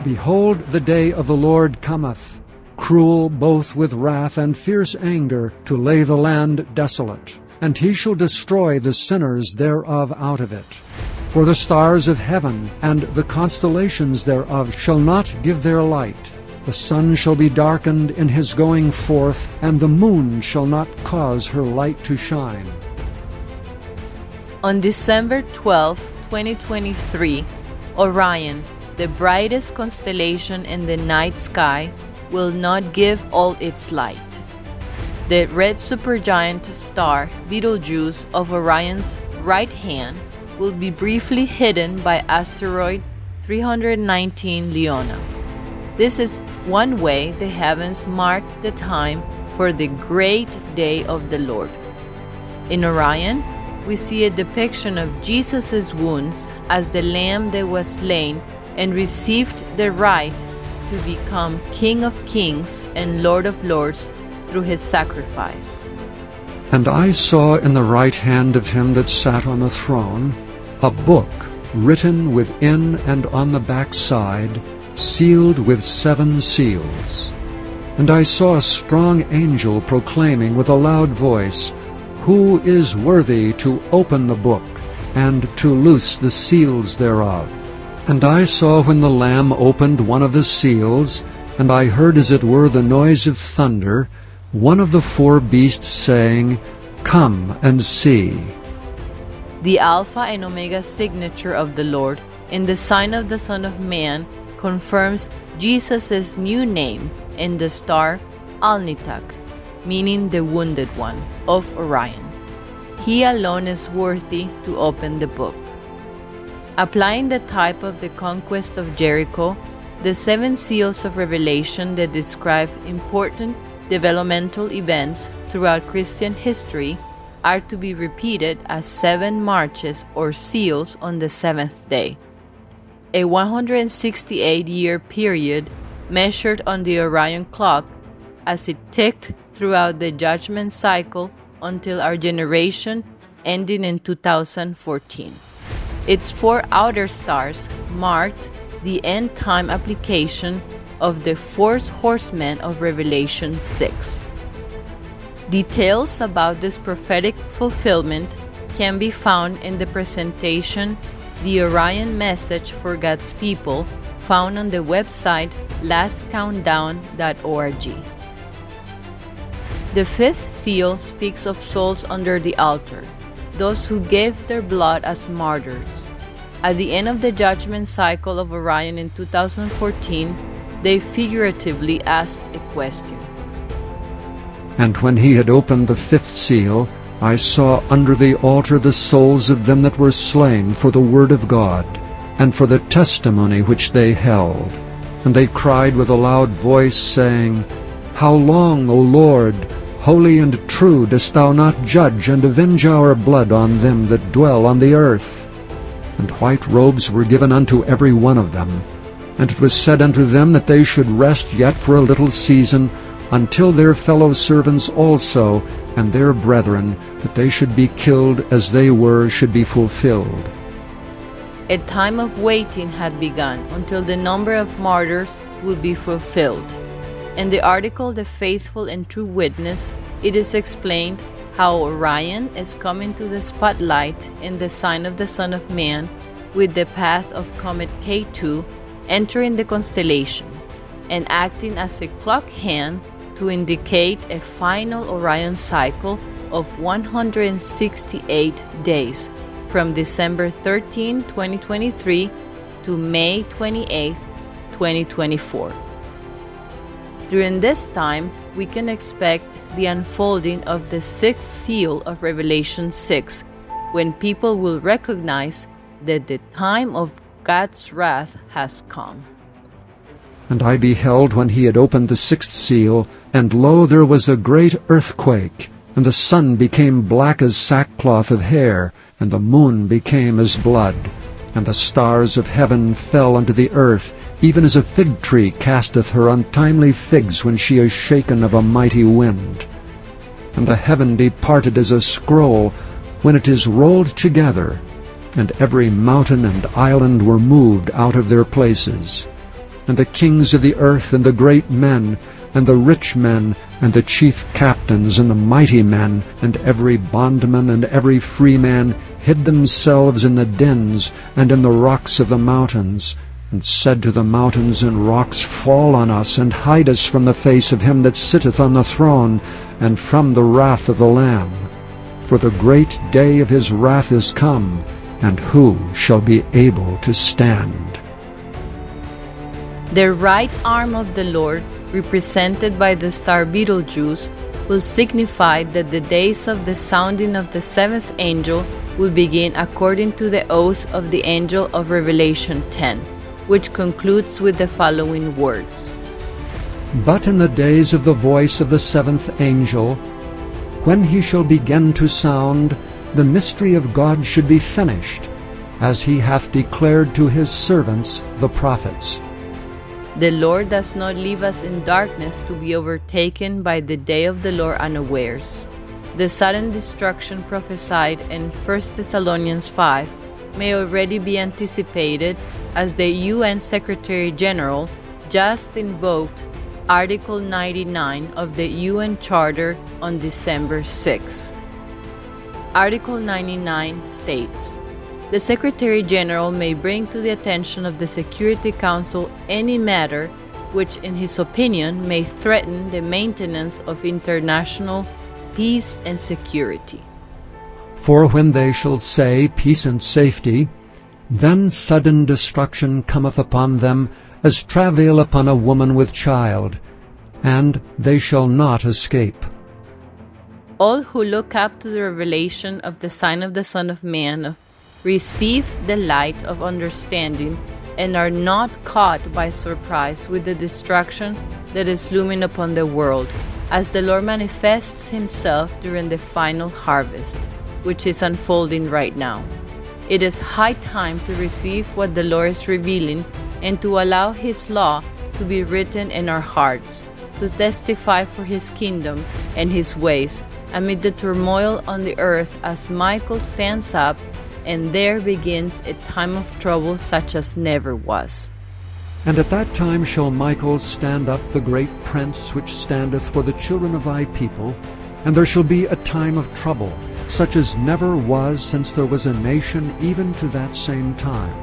Behold, the day of the Lord cometh, cruel both with wrath and fierce anger, to lay the land desolate. And he shall destroy the sinners thereof out of it. For the stars of heaven and the constellations thereof shall not give their light. The sun shall be darkened in his going forth, and the moon shall not cause her light to shine. On December 12, 2023, Orion, the brightest constellation in the night sky, will not give all its light. The red supergiant star Betelgeuse of Orion's right hand will be briefly hidden by asteroid 319 Leona. This is one way the heavens mark the time for the great day of the Lord. In Orion, we see a depiction of Jesus' wounds as the lamb that was slain and received the right to become King of Kings and Lord of Lords through his sacrifice. And I saw in the right hand of him that sat on the throne a book written within and on the back side, sealed with 7 seals. And I saw a strong angel proclaiming with a loud voice, Who is worthy to open the book, and to loose the seals thereof? And I saw when the Lamb opened one of the seals, and I heard as it were the noise of thunder, one of the 4 beasts saying, Come and see. The Alpha and Omega signature of the Lord in the sign of the Son of Man confirms Jesus' new name in the star Alnitak, meaning the Wounded One of Orion. He alone is worthy to open the book. Applying the type of the conquest of Jericho, the 7 seals of Revelation that describe important developmental events throughout Christian history are to be repeated as 7 marches or seals on the 7th day. A 168-year period measured on the Orion clock as it ticked throughout the judgment cycle until our generation ending in 2014. Its 4 outer stars marked the end-time application of the 4 horsemen of Revelation 6. Details about this prophetic fulfillment can be found in the presentation The Orion Message for God's People, found on the website lastcountdown.org. The 5th seal speaks of souls under the altar, those who gave their blood as martyrs. At the end of the judgment cycle of Orion in 2014, they figuratively asked a question. And when he had opened the 5th seal, I saw under the altar the souls of them that were slain for the word of God, and for the testimony which they held. And they cried with a loud voice, saying, How long, O Lord, holy and true, dost thou not judge and avenge our blood on them that dwell on the earth? And white robes were given unto every one of them. And it was said unto them that they should rest yet for a little season, until their fellow servants also, and their brethren, that they should be killed as they were, should be fulfilled. A time of waiting had begun until the number of martyrs would be fulfilled. In the article The Faithful and True Witness, it is explained how Orion is coming to the spotlight in the sign of the Son of Man, with the path of Comet K2 entering the constellation, and acting as a clock hand to indicate a final Orion cycle of 168 days from December 13, 2023 to May 28, 2024. During this time, we can expect the unfolding of the 6th seal of Revelation 6, when people will recognize that the time of God's wrath has come. And I beheld when he had opened the 6th seal, and lo, there was a great earthquake, and the sun became black as sackcloth of hair, and the moon became as blood, and the stars of heaven fell unto the earth, even as a fig tree casteth her untimely figs when she is shaken of a mighty wind. And the heaven departed as a scroll when it is rolled together, and every mountain and island were moved out of their places. and the kings of the earth, and the great men, and the rich men, and the chief captains, and the mighty men, and every bondman and every free man hid themselves in the dens and in the rocks of the mountains, and said to the mountains and rocks, Fall on us, and hide us from the face of him that sitteth on the throne, and from the wrath of the Lamb. For the great day of his wrath is come, and who shall be able to stand? The right arm of the Lord, represented by the star Betelgeuse, will signify that the days of the sounding of the seventh angel will begin according to the oath of the angel of Revelation 10, which concludes with the following words. But in the days of the voice of the seventh angel, when he shall begin to sound, the mystery of God should be finished, as he hath declared to his servants the prophets. The Lord does not leave us in darkness to be overtaken by the day of the Lord unawares. The sudden destruction prophesied in 1 Thessalonians 5 may already be anticipated, as the UN Secretary-General just invoked Article 99 of the UN Charter on December 6. Article 99 states, "The Secretary-General may bring to the attention of the Security Council any matter which, in his opinion, may threaten the maintenance of international peace and security." For when they shall say, Peace and safety, then sudden destruction cometh upon them, as travail upon a woman with child, and they shall not escape. All who look up to the revelation of the sign of the Son of Man receive the light of understanding and are not caught by surprise with the destruction that is looming upon the world, as the Lord manifests himself during the final harvest, which is unfolding right now. It is high time to receive what the Lord is revealing and to allow his law to be written in our hearts, to testify for his kingdom and his ways amid the turmoil on the earth, as Michael stands up, and there begins a time of trouble such as never was. And at that time shall Michael stand up, the great prince which standeth for the children of thy people, and there shall be a time of trouble, such as never was since there was a nation even to that same time.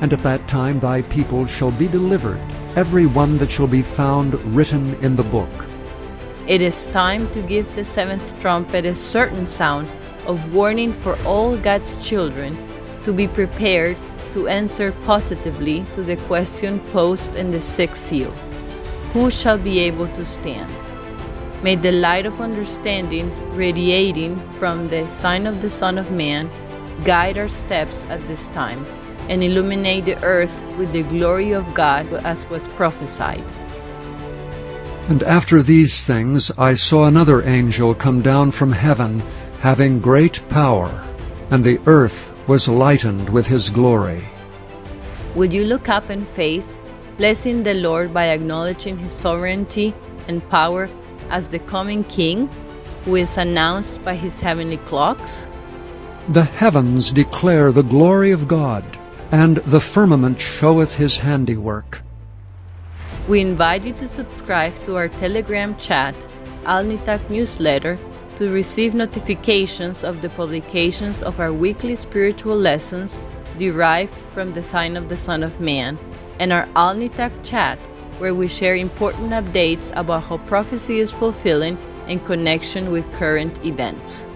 And at that time thy people shall be delivered, every one that shall be found written in the book. It is time to give the seventh trumpet a certain sound of warning for all God's children, to be prepared to answer positively to the question posed in the sixth seal. Who shall be able to stand? May the light of understanding radiating from the sign of the Son of Man guide our steps at this time and illuminate the earth with the glory of God, as was prophesied. And after these things I saw another angel come down from heaven, having great power, and the earth was lightened with his glory. Would you look up in faith, blessing the Lord by acknowledging his sovereignty and power as the coming King, who is announced by his heavenly clocks? The heavens declare the glory of God, and the firmament showeth his handiwork. We invite you to subscribe to our Telegram chat, Alnitak newsletter, to receive notifications of the publications of our weekly spiritual lessons derived from the sign of the Son of Man, and our Alnitak Chat, where we share important updates about how prophecy is fulfilling in connection with current events.